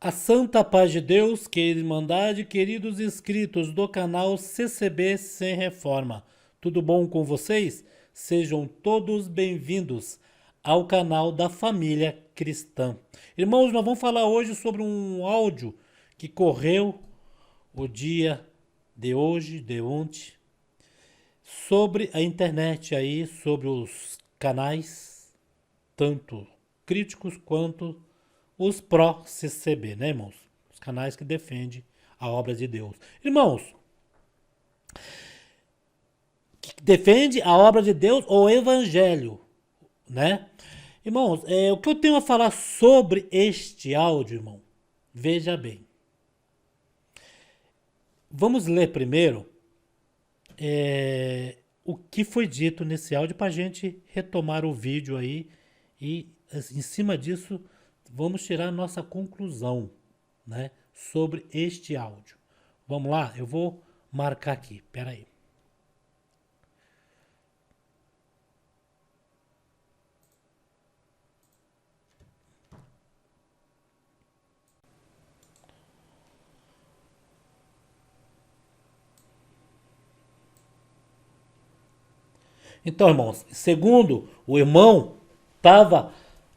A santa paz de Deus, querida Irmandade, queridos inscritos do canal CCB Sem Reforma. Tudo bom com vocês? Sejam todos bem-vindos ao canal da família cristã. Irmãos, nós vamos falar hoje sobre um áudio que correu o dia de hoje, de ontem, sobre a internet aí, sobre os canais, tanto críticos quanto os pró-CCB, né, irmãos? Os canais que defendem a obra de Deus. Irmãos, que defende a obra de Deus ou o evangelho, né? Irmãos, o que eu tenho a falar sobre este áudio, irmão? Veja bem. Vamos ler primeiro o que foi dito nesse áudio para a gente retomar o vídeo aí e, em cima disso, vamos tirar nossa conclusão, né, sobre este áudio. Vamos lá? Eu vou marcar aqui, peraí. Então, irmãos, segundo o irmão estava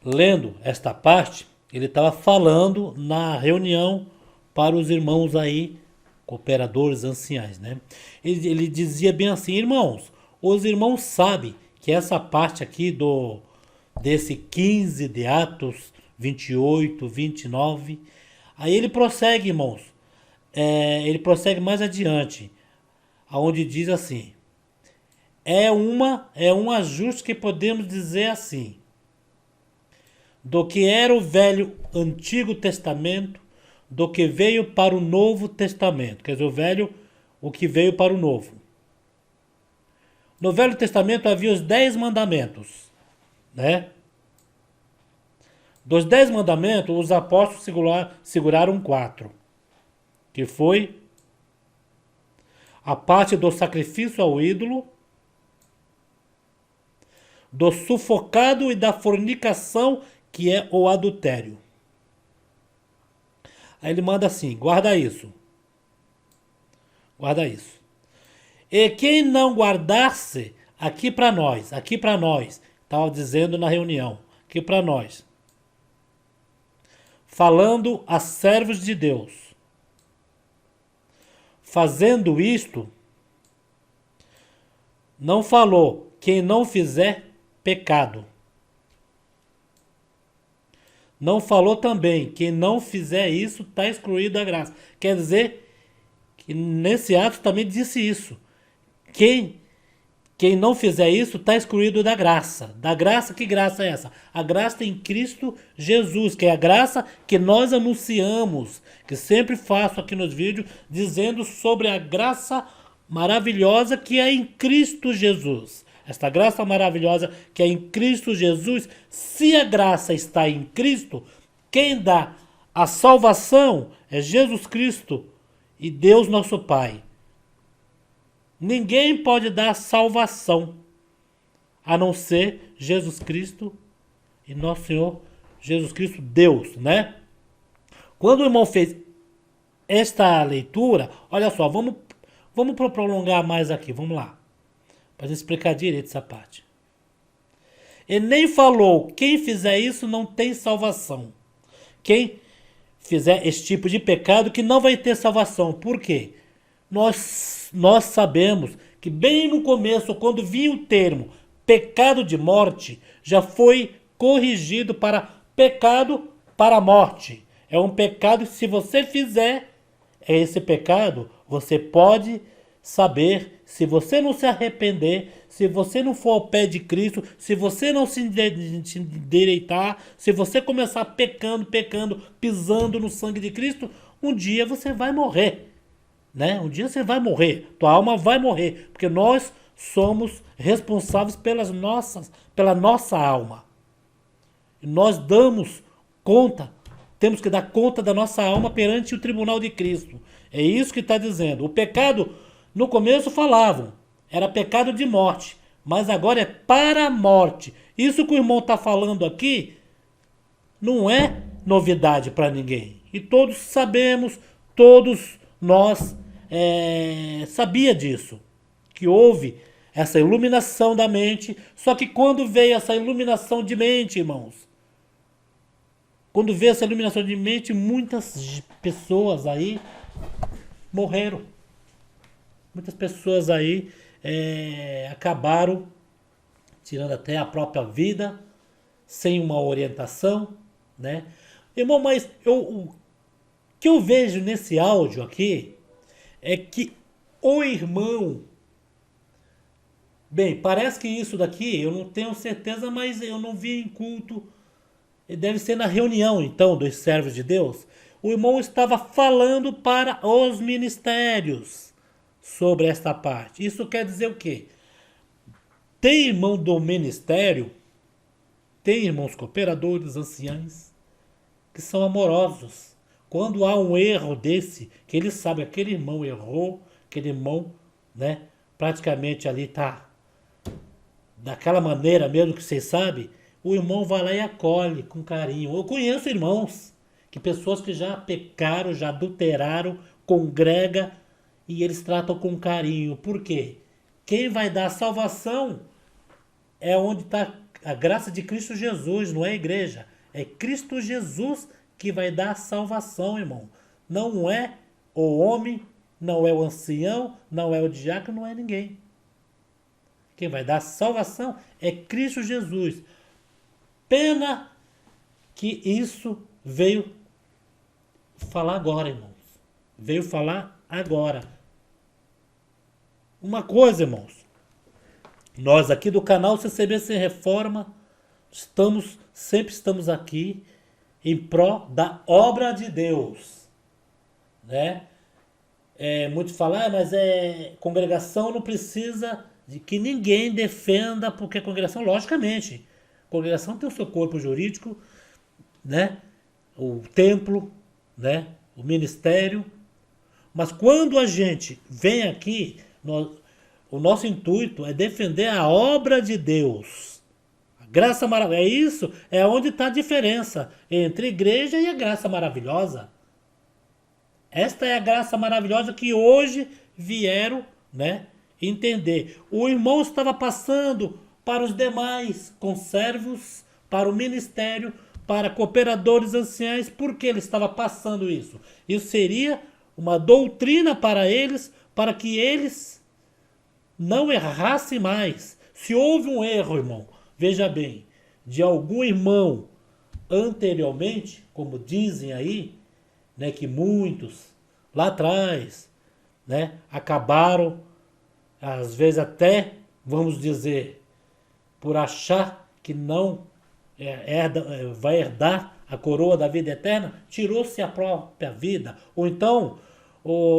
lendo esta parte, ele estava falando na reunião para os irmãos aí, cooperadores anciães, né? Ele dizia bem assim, irmãos, os irmãos sabem que essa parte aqui desse 15 de Atos 28, 29, aí ele prossegue, irmãos, ele prossegue mais adiante, aonde diz assim, é um ajuste que podemos dizer assim, do que era o velho Antigo Testamento, do que veio para o Novo Testamento. Quer dizer, o velho, o que veio para o Novo. No Velho Testamento havia os 10 mandamentos, né? Dos 10 mandamentos, os apóstolos seguraram 4, que foi a parte do sacrifício ao ídolo, do sufocado e da fornicação, que é o adultério. Aí ele manda assim, guarda isso. Guarda isso. E quem não guardasse, aqui para nós, estava dizendo na reunião, aqui para nós, falando a servos de Deus, fazendo isto, não falou quem não fizer pecado. Não falou também, quem não fizer isso está excluído da graça. Quer dizer, que nesse ato também disse isso. Quem não fizer isso está excluído da graça. Da graça, que graça é essa? A graça em Cristo Jesus, que é a graça que nós anunciamos, que sempre faço aqui nos vídeos, dizendo sobre a graça maravilhosa que é em Cristo Jesus. Esta graça maravilhosa que é em Cristo Jesus, se a graça está em Cristo, quem dá a salvação é Jesus Cristo e Deus nosso Pai. Ninguém pode dar salvação a não ser Jesus Cristo e nosso Senhor Jesus Cristo, Deus, né? Quando o irmão fez esta leitura, olha só, vamos prolongar mais aqui, vamos lá. Para explicar direito essa parte. Ele nem falou, quem fizer isso não tem salvação. Quem fizer esse tipo de pecado que não vai ter salvação. Por quê? Nós sabemos que bem no começo, quando vinha o termo pecado de morte, já foi corrigido para pecado para a morte. É um pecado que se você fizer esse pecado, você pode saber, se você não se arrepender, se você não for ao pé de Cristo, se você não se endireitar, se você começar pecando, pisando no sangue de Cristo, um dia você vai morrer, né? Um dia você vai morrer, tua alma vai morrer, porque nós somos responsáveis pela nossa alma. E nós damos conta, temos que dar conta da nossa alma perante o tribunal de Cristo. É isso que está dizendo. O pecado, no começo falavam, era pecado de morte, mas agora é para a morte. Isso que o irmão está falando aqui não é novidade para ninguém. E todos sabemos, todos nós sabia disso, que houve essa iluminação da mente, só que quando veio essa iluminação de mente, irmãos, quando veio essa iluminação de mente, muitas pessoas aí morreram. Muitas pessoas aí acabaram tirando até a própria vida, sem uma orientação, né? Irmão, mas o que eu vejo nesse áudio aqui é que o irmão... Bem, parece que isso daqui, eu não tenho certeza, mas eu não vi em culto. Deve ser na reunião, então, dos servos de Deus. O irmão estava falando para os ministérios sobre esta parte. Isso quer dizer o quê? Tem irmão do ministério, tem irmãos cooperadores, anciães, que são amorosos. Quando há um erro desse, que ele sabe que aquele irmão errou, aquele irmão, né, praticamente ali está daquela maneira mesmo que vocês sabem, o irmão vai lá e acolhe com carinho. Eu conheço irmãos, que pessoas que já pecaram, já adulteraram, congrega e eles tratam com carinho. Por quê? Quem vai dar a salvação é onde está a graça de Cristo Jesus, não é a igreja. É Cristo Jesus que vai dar a salvação, irmão. Não é o homem, não é o ancião, não é o diácono, não é ninguém. Quem vai dar a salvação é Cristo Jesus. Pena que isso veio falar agora, irmãos. Veio falar agora. Uma coisa, irmãos. Nós aqui do canal CCB Sem Reforma sempre estamos aqui em pró da obra de Deus, né? Muito falar, mas congregação não precisa de que ninguém defenda, porque a congregação, logicamente, a congregação tem o seu corpo jurídico, né? O templo, né? O ministério. Mas quando a gente vem aqui, o nosso intuito é defender a obra de Deus. A graça maravilhosa. É isso, é onde está a diferença entre igreja e a graça maravilhosa. Esta é a graça maravilhosa que hoje vieram, né, entender. O irmão estava passando para os demais conservos, para o ministério, para cooperadores anciães. Por que ele estava passando isso? Isso seria uma doutrina para eles, para que eles não errassem mais. Se houve um erro, irmão, veja bem, de algum irmão anteriormente, como dizem aí, né, que muitos lá atrás, né, acabaram, às vezes até, vamos dizer, por achar que não vai herdar a coroa da vida eterna, tirou-se a própria vida. Ou então,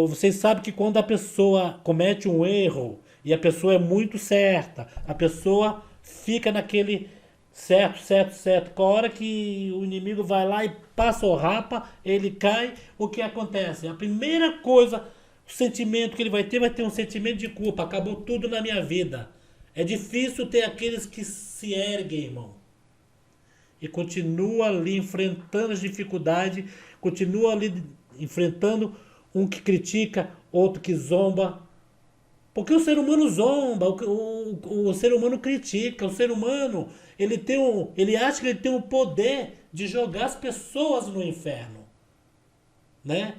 vocês sabem que quando a pessoa comete um erro e a pessoa é muito certa, a pessoa fica naquele certo. Com a hora que o inimigo vai lá e passa o rapa, ele cai, o que acontece? A primeira coisa, o sentimento que ele vai ter um sentimento de culpa. Acabou tudo na minha vida. É difícil ter aqueles que se erguem, irmão, e continua ali enfrentando as dificuldades, continua ali enfrentando um que critica, outro que zomba. Porque o ser humano zomba, o ser humano critica, o ser humano, ele acha que ele tem o poder de jogar as pessoas no inferno, né?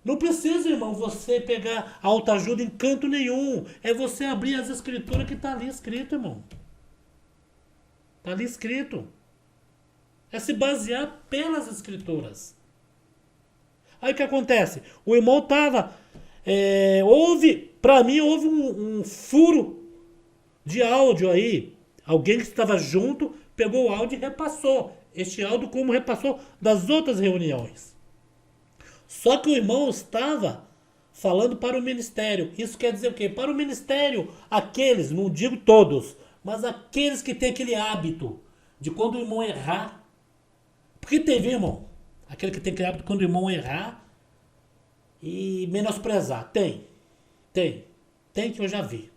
Não precisa, irmão, você pegar autoajuda em canto nenhum. É você abrir as escrituras que está ali escrito, irmão. Está ali escrito. É se basear pelas escrituras. Aí o que acontece? O irmão estava... Para mim, houve um furo de áudio aí. Alguém que estava junto pegou o áudio e repassou. Este áudio como repassou das outras reuniões. Só que o irmão estava falando para o ministério. Isso quer dizer o quê? Para o ministério, aqueles, não digo todos, mas aqueles que têm aquele hábito de quando o irmão errar. Porque teve, irmão, aquele que tem aquele hábito de quando o irmão errar e menosprezar. Tem que eu já vi.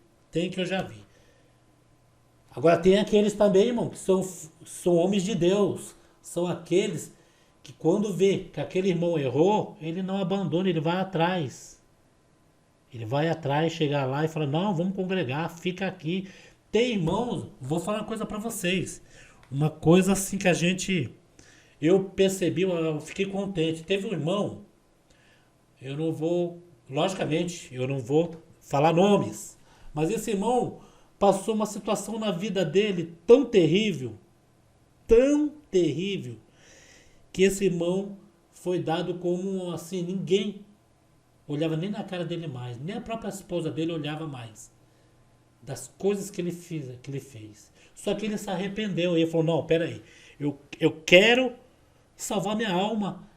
Agora tem aqueles também, irmão, que são homens de Deus. São aqueles que quando vê que aquele irmão errou, ele não abandona, ele vai atrás. Ele vai atrás, chegar lá e fala: não, vamos congregar, fica aqui. Tem irmãos, vou falar uma coisa para vocês. Uma coisa assim que a gente. Eu percebi, eu fiquei contente. Teve um irmão, eu não vou. Logicamente, eu não vou falar nomes. Mas esse irmão passou uma situação na vida dele tão terrível, que esse irmão foi dado como assim, ninguém olhava nem na cara dele mais, nem a própria esposa dele olhava mais das coisas que ele fez. Só que ele se arrependeu e ele falou: não, peraí, eu quero salvar minha alma.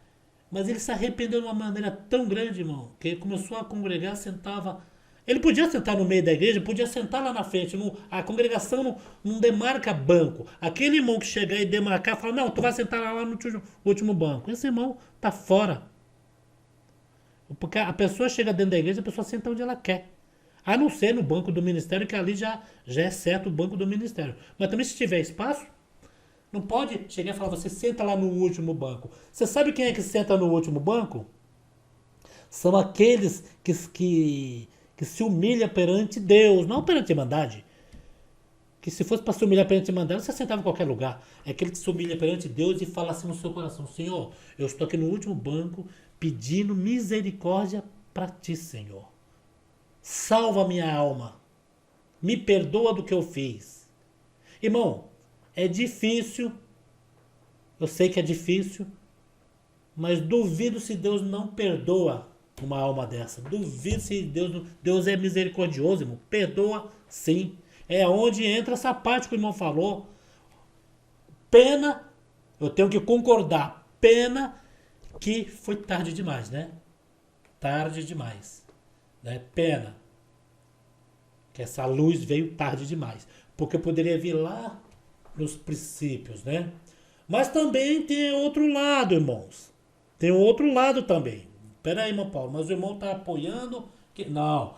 Mas ele se arrependeu de uma maneira tão grande, irmão, que ele começou a congregar, sentava. Ele podia sentar no meio da igreja, podia sentar lá na frente. A congregação não demarca banco. Aquele irmão que chegar e demarcar, fala: não, tu vai sentar lá no último banco. Esse irmão tá fora. Porque a pessoa chega dentro da igreja, a pessoa senta onde ela quer. A não ser no banco do ministério, que ali já é certo o banco do ministério. Mas também se tiver espaço, não pode chegar e falar: você senta lá no último banco. Você sabe quem é que senta no último banco? São aqueles que se humilham perante Deus, não perante a Irmandade. Que se fosse para se humilhar perante a Irmandade, você sentava em qualquer lugar. É aquele que se humilha perante Deus e fala assim no seu coração: Senhor, eu estou aqui no último banco pedindo misericórdia para ti, Senhor. Salva minha alma. Me perdoa do que eu fiz. Irmão, é difícil. Eu sei que é difícil. Mas duvido se Deus não perdoa uma alma dessa. Duvido se Deus é misericordioso, irmão. Perdoa sim. É onde entra essa parte que o irmão falou. Pena, eu tenho que concordar. Pena que foi tarde demais, né? Tarde demais. Né? Pena que essa luz veio tarde demais. Porque poderia vir lá nos princípios, né? Mas também tem outro lado, irmãos. Tem o outro lado também. Pera aí, irmão Paulo, mas o irmão está apoiando. Não,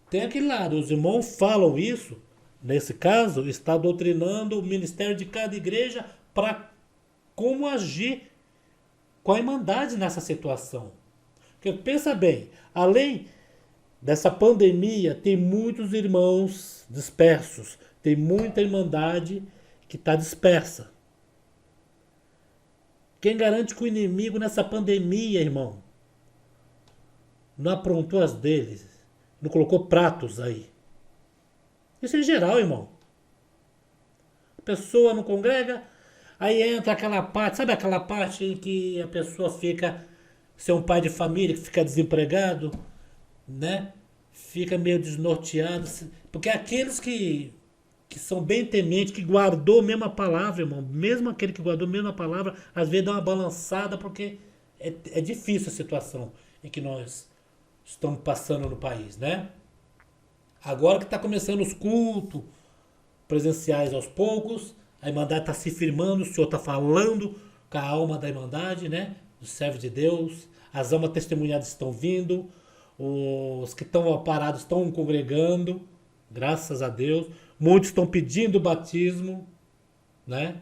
tem aquele lado. Os irmãos falam isso. Nesse caso, está doutrinando o ministério de cada igreja para como agir com a irmandade nessa situação. Porque pensa bem, além dessa pandemia, tem muitos irmãos dispersos. Tem muita irmandade que está dispersa. Quem garante que o inimigo nessa pandemia, irmão, não aprontou as deles, não colocou pratos aí? Isso em geral, irmão. A pessoa não congrega, aí entra aquela parte, sabe aquela parte em que a pessoa fica, ser um pai de família que fica desempregado, né? Fica meio desnorteado, porque aqueles que são bem tementes, que guardou a mesma palavra, irmão, mesmo aquele que guardou a mesma palavra, às vezes dá uma balançada, porque é difícil a situação em que nós estamos passando no país, né? Agora que está começando os cultos presenciais aos poucos, a Irmandade está se firmando, o Senhor está falando com a alma da Irmandade, né? Dos servos de Deus, as almas testemunhadas estão vindo, os que estão parados estão congregando, graças a Deus. Muitos estão pedindo batismo, né?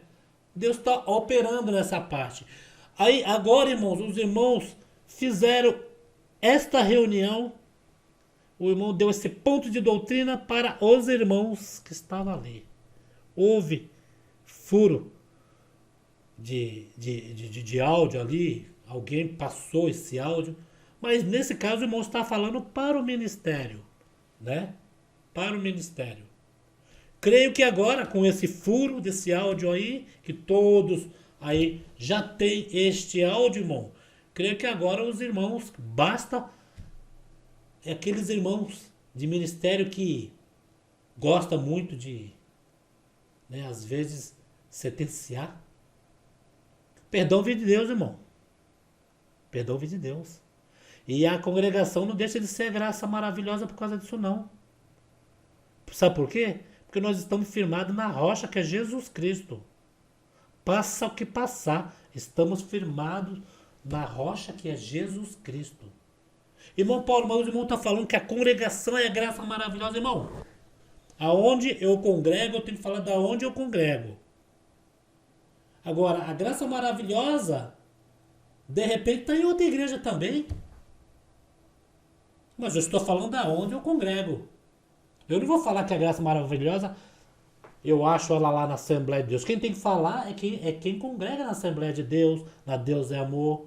Deus está operando nessa parte. Aí, agora, irmãos, os irmãos fizeram esta reunião. O irmão deu esse ponto de doutrina para os irmãos que estavam ali. Houve furo de áudio ali. Alguém passou esse áudio. Mas nesse caso o irmão está falando para o ministério, né? Para o ministério. Creio que agora, com esse furo desse áudio aí, que todos aí já tem este áudio, irmão. Creio que agora os irmãos, basta aqueles irmãos de ministério que gosta muito de, né, às vezes, sentenciar. Perdão vem de Deus, irmão. Perdão vem de Deus. E a congregação não deixa de ser graça maravilhosa por causa disso, não. Sabe por quê? Porque nós estamos firmados na rocha que é Jesus Cristo. Passa o que passar, estamos firmados na rocha que é Jesus Cristo. Irmão Paulo, mas o irmão está falando que a congregação é graça maravilhosa, irmão. Aonde eu congrego, eu tenho que falar da onde eu congrego. Agora, a graça maravilhosa De repente está em outra igreja também. Mas eu estou falando aonde eu congrego. Eu não vou falar que a graça maravilhosa, eu acho ela lá na Assembleia de Deus. Quem tem que falar é quem congrega na Assembleia de Deus, na Deus é Amor,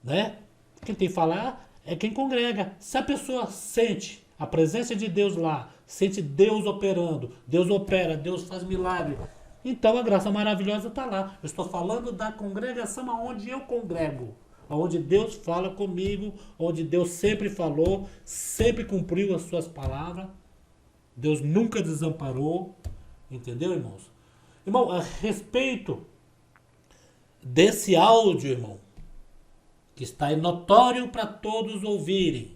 né? Quem tem que falar é quem congrega. Se a pessoa sente a presença de Deus lá, sente Deus operando, Deus opera, Deus faz milagre, então a graça maravilhosa está lá. Eu estou falando da congregação aonde eu congrego, onde Deus fala comigo, onde Deus sempre falou, sempre cumpriu as suas palavras. Deus nunca desamparou. Entendeu, irmãos? Irmão, a respeito desse áudio, irmão, que está aí notório para todos ouvirem,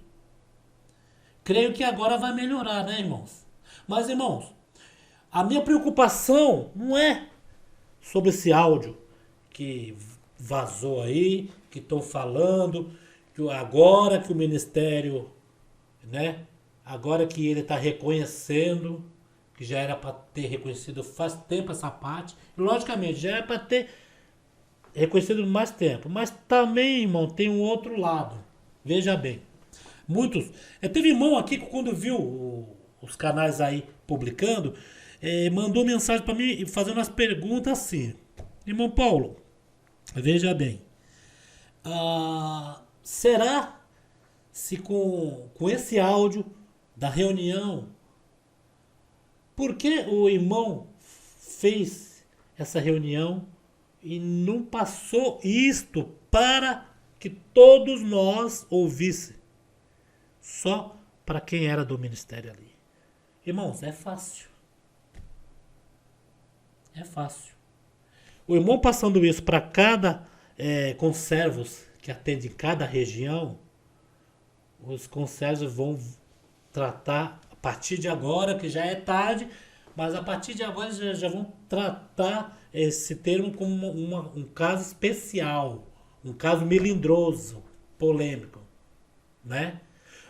creio que agora vai melhorar, né, irmãos? Mas, irmãos, a minha preocupação não é sobre esse áudio que vazou aí, que estão falando, que agora que o ministério, né? Agora que ele está reconhecendo, que já era para ter reconhecido faz tempo essa parte, logicamente já era para ter reconhecido mais tempo, mas também, irmão, tem um outro lado. Veja bem, muitos, teve irmão aqui que quando viu os canais aí publicando, mandou mensagem para mim fazendo umas perguntas assim: irmão Paulo, veja bem, será se com esse áudio da reunião, por que o irmão fez essa reunião e não passou isto para que todos nós ouvissem? Só para quem era do ministério ali. Irmãos, é fácil. É fácil. O irmão passando isso para cada conservos que atende em cada região, os conservos vão tratar a partir de agora, que já é tarde, mas a partir de agora já vão tratar esse termo como um caso especial, um caso melindroso, polêmico, né?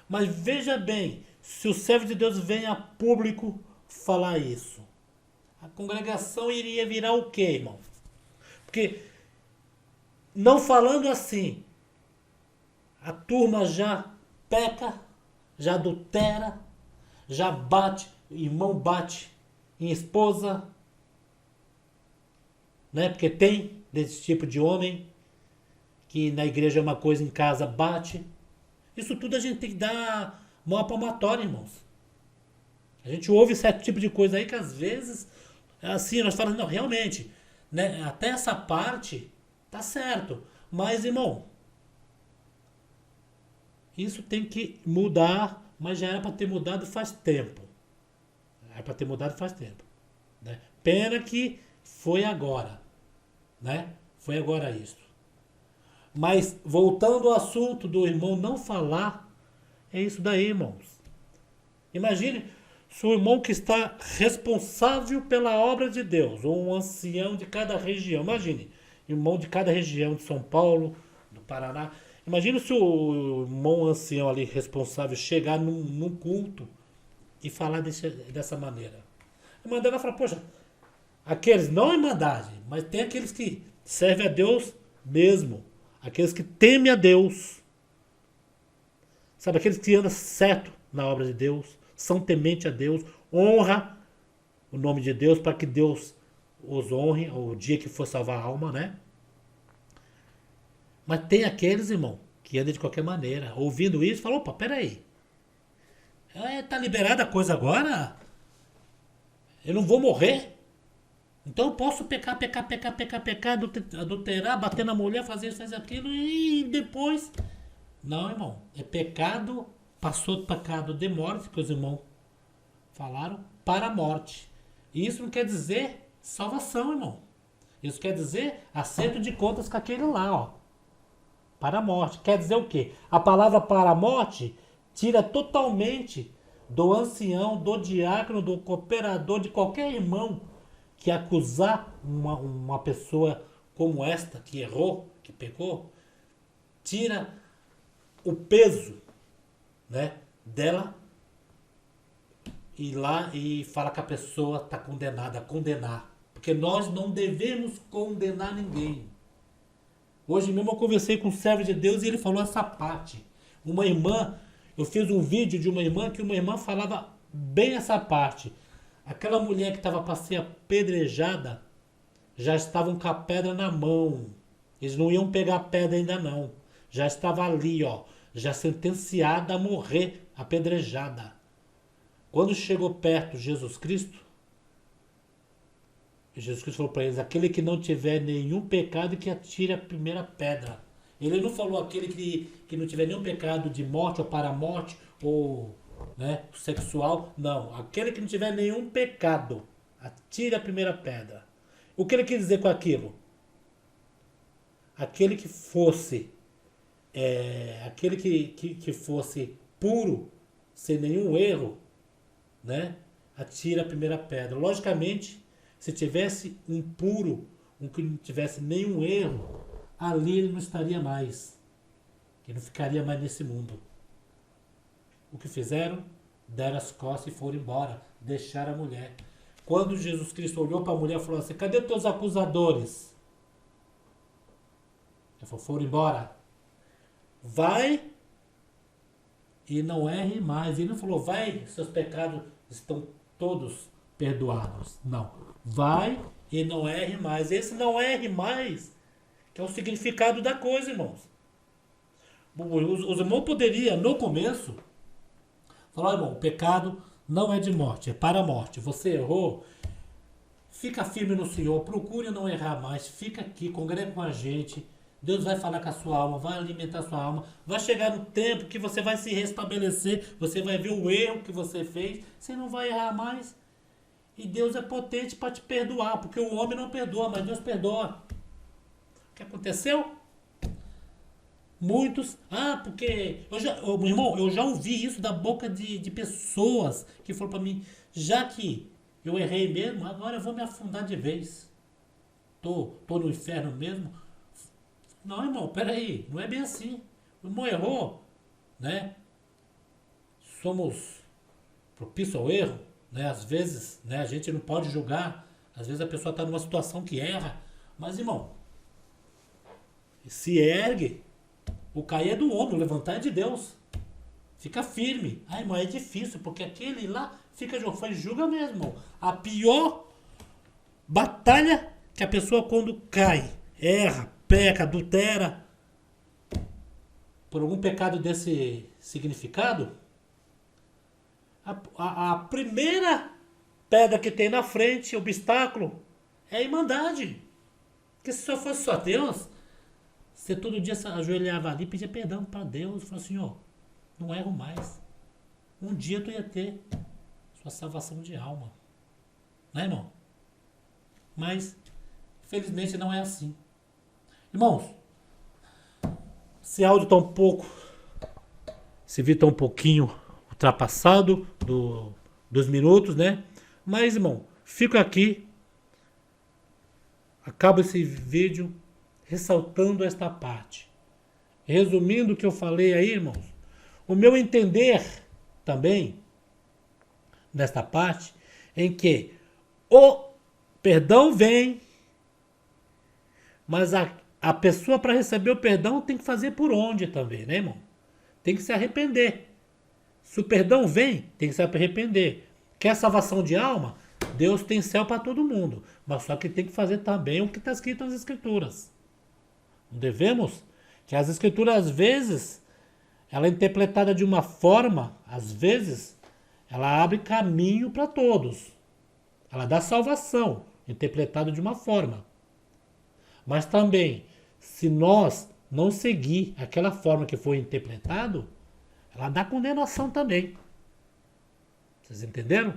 Mas veja bem, se o servo de Deus vem a público falar isso, a congregação iria virar o quê, irmão? Porque não falando assim, a turma já peca, já adultera, já bate, irmão bate em esposa, né? Porque tem desse tipo de homem que na igreja é uma coisa, em casa bate. Isso tudo a gente tem que dar maior palmatória, irmãos. A gente ouve certo tipo de coisa aí que às vezes, assim, nós falamos, não, realmente, né? Até essa parte tá certo. Mas, irmão, isso tem que mudar, mas já era para ter mudado faz tempo. Era para ter mudado faz tempo. Né? Pena que foi agora. Né? Foi agora isso. Mas, voltando ao assunto do irmão não falar, é isso daí, irmãos. Imagine se o irmão que está responsável pela obra de Deus, ou um ancião de cada região. Imagine, irmão de cada região de São Paulo, do Paraná. Imagina se o irmão ancião ali responsável chegar num culto e falar dessa maneira. A irmandade vai falar, poxa, aqueles, não a irmandade, mas tem aqueles que servem a Deus mesmo. Aqueles que temem a Deus. Sabe, aqueles que andam certo na obra de Deus, são temente a Deus, honra o nome de Deus para que Deus os honre o dia que for salvar a alma, né? Mas tem aqueles, irmão, que andam de qualquer maneira. Ouvindo isso, falam, opa, peraí. Tá liberada a coisa agora? Eu não vou morrer? Então eu posso pecar, adulterar, bater na mulher, fazer isso, fazer aquilo e depois... Não, irmão. É pecado, passou do pecado de morte, que os irmãos falaram, para a morte. E isso não quer dizer salvação, irmão. Isso quer dizer acerto de contas com aquele lá, ó. Para a morte. Quer dizer o quê? A palavra para a morte tira totalmente do ancião, do diácono, do cooperador, de qualquer irmão que acusar uma pessoa como esta, que errou, que pecou, tira o peso, né, dela ir lá e fala que a pessoa está condenada a condenar. Porque nós não devemos condenar ninguém. Hoje mesmo eu conversei com um servo de Deus e ele falou essa parte. Uma irmã, eu fiz um vídeo de uma irmã que uma irmã falava bem essa parte. Aquela mulher que estava para ser apedrejada, já estavam com a pedra na mão. Eles não iam pegar a pedra ainda não. Já estava ali, ó, já sentenciada a morrer, apedrejada. Quando chegou perto Jesus Cristo falou para eles, aquele que não tiver nenhum pecado que atire a primeira pedra. Ele não falou aquele que não tiver nenhum pecado de morte ou para a morte ou, né, sexual. Não, aquele que não tiver nenhum pecado, atire a primeira pedra. O que ele quis dizer com aquilo? Aquele que fosse, aquele que fosse puro, sem nenhum erro, né, atire a primeira pedra. Logicamente, se tivesse um puro, um que não tivesse nenhum erro, ali ele não estaria mais. Ele não ficaria mais nesse mundo. O que fizeram? Deram as costas e foram embora. Deixaram a mulher. Quando Jesus Cristo olhou para a mulher e falou assim, cadê teus acusadores? Ele falou, foram embora. Vai e não erre mais. Ele não falou, vai, seus pecados estão todos perdoados. Não. Vai e não erre mais. Esse não erre mais, que é o significado da coisa, irmãos. Os irmãos poderiam, no começo, falar, irmão, o pecado não é de morte, é para a morte. Você errou, fica firme no Senhor, procure não errar mais, fica aqui, congrega com a gente. Deus vai falar com a sua alma, vai alimentar a sua alma. Vai chegar no tempo que você vai se restabelecer, você vai ver o erro que você fez, você não vai errar mais. E Deus é potente para te perdoar, porque o homem não perdoa, mas Deus perdoa. O que aconteceu? Muitos, porque, irmão, eu já ouvi isso da boca de pessoas que foram para mim, já que eu errei mesmo, agora eu vou me afundar de vez. Tô no inferno mesmo. Não, irmão, peraí, não é bem assim. O irmão errou, né? Somos propícios ao erro, né? Às vezes, né, a gente não pode julgar. Às vezes a pessoa está numa situação que erra. Mas, irmão, se ergue. O cair é do homem, o levantar é de Deus. Fica firme. Irmão, é difícil, porque aquele lá julga mesmo, irmão. A pior batalha que a pessoa quando cai, erra, peca, adultera, por algum pecado desse significado, a primeira pedra que tem na frente, obstáculo, é a irmandade. Porque se só fosse só Deus, você todo dia se ajoelhava ali e pedia perdão para Deus. Falava, Senhor, não erro mais. Um dia tu ia ter sua salvação de alma. Né, irmão? Mas, infelizmente, não é assim. Irmãos, esse áudio está um pouco, esse vídeo está um pouquinho ultrapassado dos minutos, né? Mas, irmão, fico aqui, acabo esse vídeo ressaltando esta parte. Resumindo o que eu falei aí, irmãos, o meu entender também nesta parte, em que o perdão vem, mas a pessoa para receber o perdão tem que fazer por onde também, né, irmão? Tem que se arrepender. Se o perdão vem, tem que se arrepender. Quer salvação de alma? Deus tem céu para todo mundo, mas só que tem que fazer também o que está escrito nas Escrituras. Não devemos? Que as Escrituras, às vezes, ela é interpretada de uma forma, às vezes, ela abre caminho para todos. Ela dá salvação, interpretada de uma forma. Mas também, se nós não seguir aquela forma que foi interpretado, ela dá condenação também. Vocês entenderam?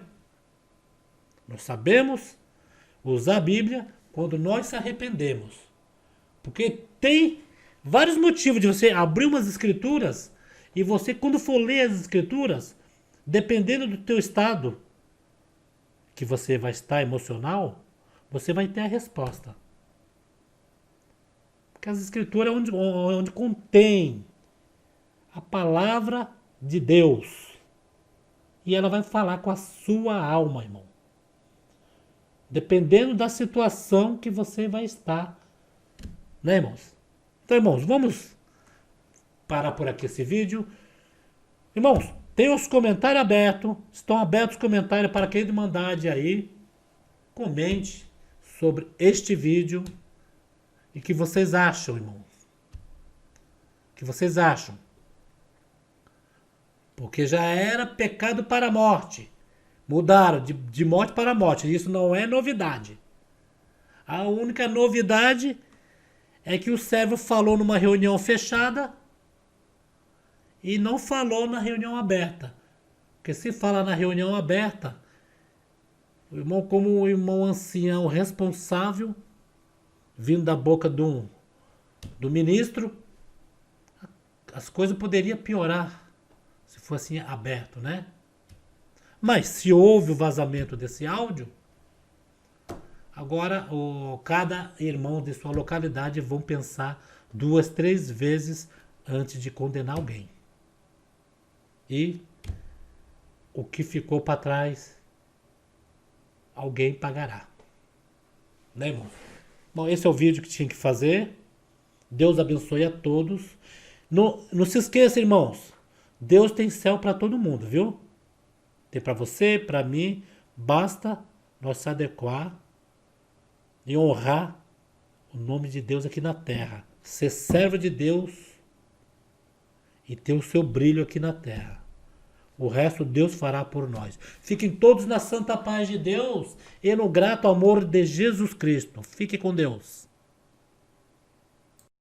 Nós sabemos usar a Bíblia quando nós se arrependemos. Porque tem vários motivos de você abrir umas escrituras e você, quando for ler as escrituras, dependendo do teu estado que você vai estar emocional, você vai ter a resposta. Porque as escrituras é onde contém a palavra de Deus. E ela vai falar com a sua alma, irmão. Dependendo da situação que você vai estar. Né, irmãos? Então, irmãos, vamos parar por aqui esse vídeo. Irmãos, tem os comentários abertos. Estão abertos os comentários para quem de mandade aí. Comente sobre este vídeo. E o que vocês acham, irmãos? O que vocês acham? Porque já era pecado para a morte. Mudaram de morte para morte. Isso não é novidade. A única novidade é que o servo falou numa reunião fechada e não falou na reunião aberta. Porque se fala na reunião aberta, o irmão, como o irmão ancião responsável, vindo da boca do ministro, as coisas poderiam piorar se fosse aberto, né? Mas se houve o vazamento desse áudio, agora cada irmão de sua localidade vão pensar 2, 3 vezes antes de condenar alguém. E o que ficou para trás, alguém pagará. Né, irmão? Bom, esse é o vídeo que tinha que fazer. Deus abençoe a todos. Não se esqueça, irmãos. Deus tem céu para todo mundo, viu? Tem para você, para mim. Basta nós se adequar e honrar o nome de Deus aqui na terra. Ser servo de Deus e ter o seu brilho aqui na terra. O resto Deus fará por nós. Fiquem todos na santa paz de Deus e no grato amor de Jesus Cristo. Fique com Deus.